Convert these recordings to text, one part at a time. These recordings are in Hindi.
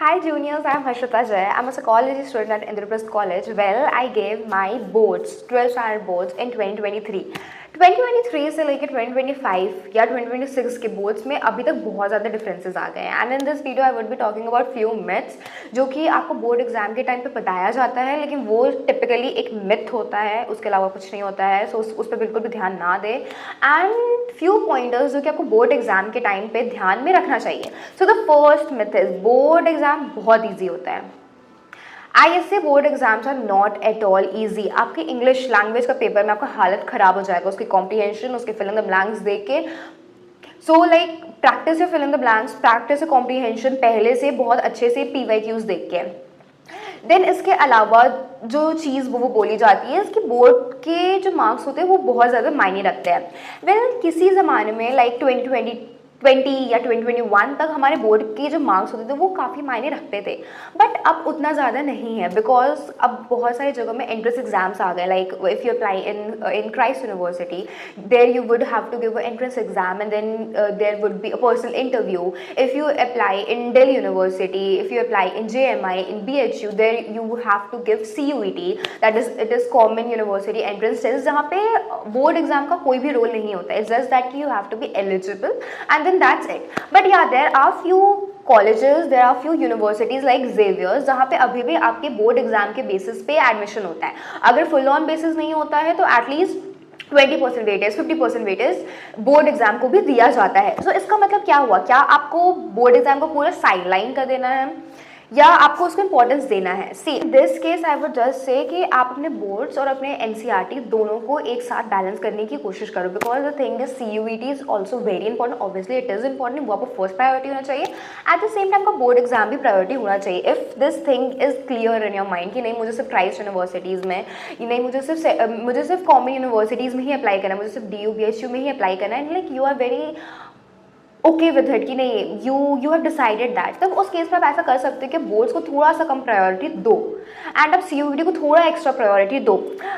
Hi juniors, I am Harshita Jay. I am a psychology student at Indraprasth College. Well, I gave my boards, 12th standard boards in 2023. 2023 से लेकर 2025 या 2026 के बोर्ड्स में अभी तक बहुत ज़्यादा डिफरेंसेस आ गए हैं and in this video I would be talking about few myths जो कि आपको बोर्ड एग्जाम के टाइम पे बताया जाता है, लेकिन वो टिपिकली एक मिथ होता है, उसके अलावा कुछ नहीं होता है। सो उस पर बिल्कुल भी ध्यान ना दें एंड फ्यू पॉइंटर्स जो कि आपको बोर्ड एग्जाम के टाइम पे ध्यान में रखना चाहिए। So the first myth is board exam बहुत ईजी होता है। ISA board exams are not at all easy. आपके इंग्लिश लैंग्वेज का पेपर में आपका हालत खराब हो जाएगा उसकी कॉम्प्रीहेंशन, उसके फिल इन द ब्लैंक्स देख के। सो लाइक प्रैक्टिस या fill in the blanks, practice या कॉम्प्रीहेंशन पहले से बहुत अच्छे से PYQs देख के। देन इसके अलावा जो चीज़ वो बोली जाती है, इसके बोर्ड के जो मार्क्स होते हैं वो बहुत ज़्यादा मायने रखते हैं। वेल किसी ज़माने में लाइक 2020 या 2021 तक हमारे बोर्ड के जो मार्क्स होते थे वो काफ़ी मायने रखते थे, बट अब उतना ज़्यादा नहीं है बिकॉज अब बहुत सारी जगह में एंट्रेंस एग्जाम्स आ गए। Like if you apply in Christ university, there you would have to give entrance exam and then there would be a personal interview. If you apply in Delhi university, if you apply in JMI, in BHU, there you have to give CUET, that is it is common university entrance test, जहाँ पे बोर्ड एग्जाम का कोई भी रोल नहीं होता है। It's just that you have to be eligible and then that's it. But yeah, there are few colleges, there are few universities like Xavier जहाँ पे अभी भी आपके बोर्ड एग्जाम के बेसिस पे एडमिशन होता है। अगर फुल ऑन बेसिस नहीं होता है तो at least 20% weightage, 50% weightage board exam को भी दिया जाता है। तो इसका मतलब क्या हुआ? क्या आपको बोर्ड एग्जाम को पूरा साइडलाइन कर देना है या आपको उसको इंपॉर्टेंस देना है? See this case I would just say कि आप अपने बोर्ड्स और अपने NCERT दोनों को एक साथ बैलेंस करने की कोशिश करो, because the thing is CUET is also very important. Obviously it is important, वो आपको फर्स्ट प्रायोरिटी होना चाहिए। एट द सेम टाइम का बोर्ड एग्जाम भी प्रायोरिटी होना चाहिए। If this thing is clear in your mind कि नहीं मुझे सिर्फ क्राइस्ट यूनिवर्सिटीज़ में, नहीं मुझे सिर्फ कॉमन यूनिवर्सिटीज़ में ही अप्लाई करना है, मुझे सिर्फ DU BHU में ही अप्लाई करना है, like you are very okay with it कि नहीं यू हैव डिसाइडेड दैट, तब उस केस में आप ऐसा कर सकते हैं कि बोर्ड्स को थोड़ा सा कम प्रायोरिटी दो एंड आप CUET को थोड़ा एक्स्ट्रा प्रायोरिटी दो।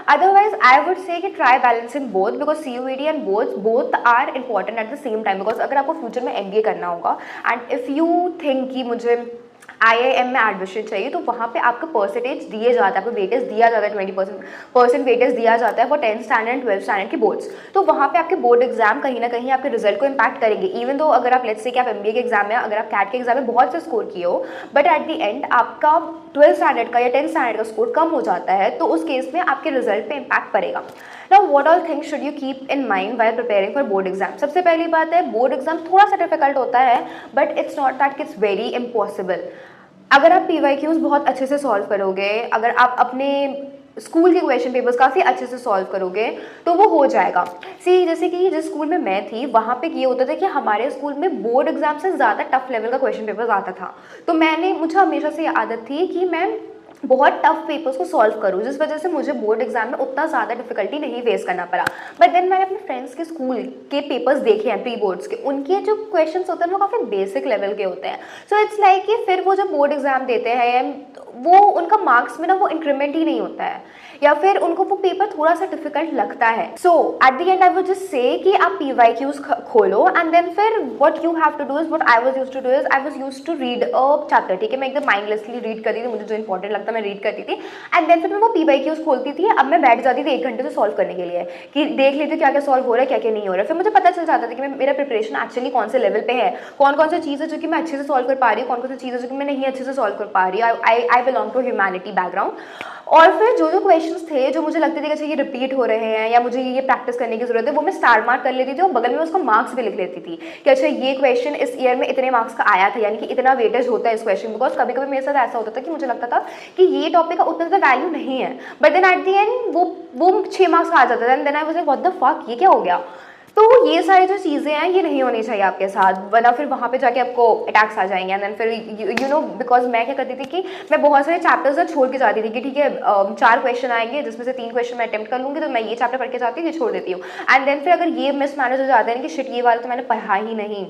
अदरवाइज आई वुड से कि try balancing both, because CUET and boards both are important at the same time. Because अगर आपको फ्यूचर में MBA करना होगा एंड इफ़ यू थिंक कि मुझे IIM में एडमिशन चाहिए तो वहाँ पे आपका परसेंटेज दिए जाता है, आपको वेटेज दिया जाता है, 20% वेटेज दिया जाता है for 10th standard and 12th standard की बोर्ड्स। तो वहाँ पे आपके बोर्ड एग्जाम कहीं ना कहीं आपके रिजल्ट को इम्पैक्ट करेंगे। इवन दो अगर आप लेट्स से कि आप MBA के एग्जाम में, अगर आप CAT के एग्जाम में बहुत से स्कोर किए हो, बट एट द एंड आपका 12th स्टैंडर्ड का या 10th स्टैंडर्ड का स्कोर कम हो जाता है, तो उस केस में आपके रिजल्ट पे इम्पैक्ट पड़ेगा। Now what all things should you keep in mind while preparing for board exam? सबसे पहली बात है, बोर्ड एग्जाम थोड़ा सा डिफिकल्ट होता है, but it's not that it's very impossible. अगर आप PYQs बहुत अच्छे से सॉल्व करोगे, अगर आप अपने स्कूल के क्वेश्चन पेपर्स काफ़ी अच्छे से सॉल्व करोगे तो वो हो जाएगा। सी जैसे कि जिस स्कूल में मैं थी वहाँ पे ये होता था कि हमारे स्कूल में बोर्ड एग्जाम से ज़्यादा टफ लेवल का क्वेश्चन पेपर्स आता था, तो मुझे हमेशा से ये आदत थी कि मैं बहुत टफ पेपर्स को सॉल्व करूँ, जिस वजह से मुझे बोर्ड एग्जाम में उतना ज़्यादा डिफिकल्टी नहीं फेस करना पड़ा। बट देन मैंने अपने फ्रेंड्स के स्कूल के पेपर्स देखे हैं प्री बोर्ड्स के, उनके जो क्वेश्चंस होते हैं वो काफ़ी बेसिक लेवल के होते हैं। सो इट्स लाइक कि फिर वो जब बोर्ड एग्जाम देते हैं वो उनका मार्क्स में ना वो इंक्रीमेंट ही नहीं होता है, या फिर उनको वो पेपर थोड़ा सा डिफिकल्ट लगता है। So at the end I would just say कि आप PYQs खोलो एंड देन फिर what you have to do is, what I was used to do is, I was used to read a chapter. ठीक है, मैं एकदम माइंडलेसली रीड करती थी, मुझे जो इंपॉर्टेंट लगता मैं रीड करती थी एंड देन फिर मैं वो PYQs खोलती थी। अब मैं बैठ जाती थी 1 घंटे से सॉल्व करने के लिए कि देख लेती क्या क्या सॉल्व हो रहा है, क्या क्या नहीं हो रहा है। फिर मुझे पता चल जाता था कि मेरा प्रिपरेशन एक्चुअली कौन से लेवल पे है, कौन कौन सी चीज़ें जो कि मैं अच्छे से सॉल्व कर पा रही हूँ, कौन कौन सी चीज़ें जो कि मैं नहीं अच्छे से सॉल्व कर पा रही हूँ। I belong to humanity background. और फिर जो क्वेश्चंस थे जो मुझे लगते थे कि अच्छा ये रिपीट हो रहे हैं या मुझे ये प्रैक्टिस करने की जरूरत है, वो मैं स्टार मार्क कर लेती थी और बगल में उसका मार्क्स भी लिख लेती थी कि अच्छा ये क्वेश्चन इस ईयर में इतने मार्क्स का आया था, यानी कि इतना वेटेज होता है इस क्वेश्चन। बिकॉज कभी कभी मेरे साथ ऐसा होता था कि मुझे लगता था कि ये टॉपिक का उतना ज़्यादा वैल्यू नहीं है, but then at the end वो 6 मार्क्स का आ जाता था and then I was like what the fuck, ये क्या हो गया। तो ये सारी जो चीज़ें हैं ये नहीं होनी चाहिए आपके साथ, वरना फिर वहाँ पे जाके आपको अटैक्स आ जाएंगे। एंड देन फिर यू नो बिकॉज मैं क्या करती थी कि मैं बहुत सारे चैप्टर्स छोड़ के जाती थी कि ठीक है 4 क्वेश्चन आएंगे जिसमें से 3 क्वेश्चन मैं अटेम्प्ट कर लूँगी, तो मैं ये चैप्टर पढ़ के जाती हूँ, ये छोड़ देती हूँ। एंड देन फिर अगर ये मिस मैनेज हो जाता है कि शिट ये वाला तो मैंने पढ़ा ही नहीं,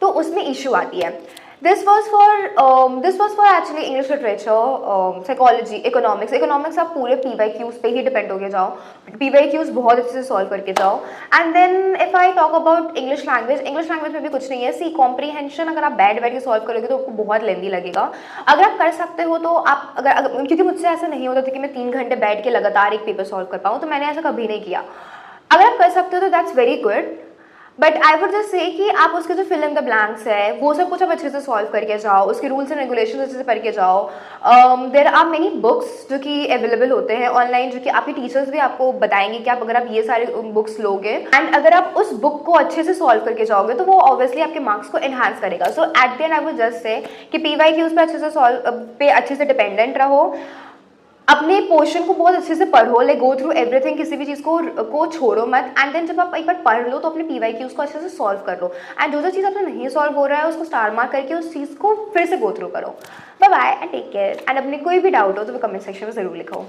तो उसमें इशू आती है। This was for actually English literature, psychology, economics आप पूरे PYQs पे ही डिपेंड होके जाओ, PYQs बहुत अच्छे से सॉल्व करके जाओ. And then if I talk about English language में भी कुछ नहीं है. सी कॉम्प्रीहेंशन अगर आप बैठ के सॉल्व करोगे तो आपको बहुत लेंदी लगेगा. अगर आप कर सकते हो तो आप अगर क्योंकि मुझसे ऐसा नहीं होता था कि मैं 3 घंटे बैठ के लगातार एक पेपर सॉल्व कर पाऊँ, तो मैंने ऐसा कभी नहीं किया. अगर आप कर सकते हो तो that's very good. But I would just say कि आप उसके जो फिल इन द ब्लैंक्स है वो सब कुछ आप अच्छे से सॉल्व करके जाओ, उसके रूल्स एंड रेगुलेशन अच्छे से पढ़ के जाओ. देर आर मेनी बुक्स जो कि अवेलेबल होते हैं ऑनलाइन, जो कि आपके टीचर्स भी आपको बताएंगे कि आप अगर आप ये सारे बुक्स लोगे एंड अगर आप उस बुक को अच्छे से सॉल्व करके जाओगे तो वो ऑब्वियसली आपके मार्क्स को एनहांस करेगा. So at the end I would just say कि PYQs पे अच्छे से डिपेंडेंट रहो, अपने पोर्शन को बहुत अच्छे से पढ़ो, लाइक गो थ्रू एवरीथिंग, किसी भी चीज़ को छोड़ो मत. एंड देन जब आप एक बार पढ़ लो तो अपने PYQs को अच्छे से सॉल्व कर लो. एंड जो चीज़ आपसे नहीं सॉल्व हो रहा है उसको स्टार मार्क करके उस चीज़ को फिर से गो थ्रू करो. Bye bye and take care. And अपने कोई भी डाउट हो तो वो कमेंट सेक्शन में ज़रूर लिखो.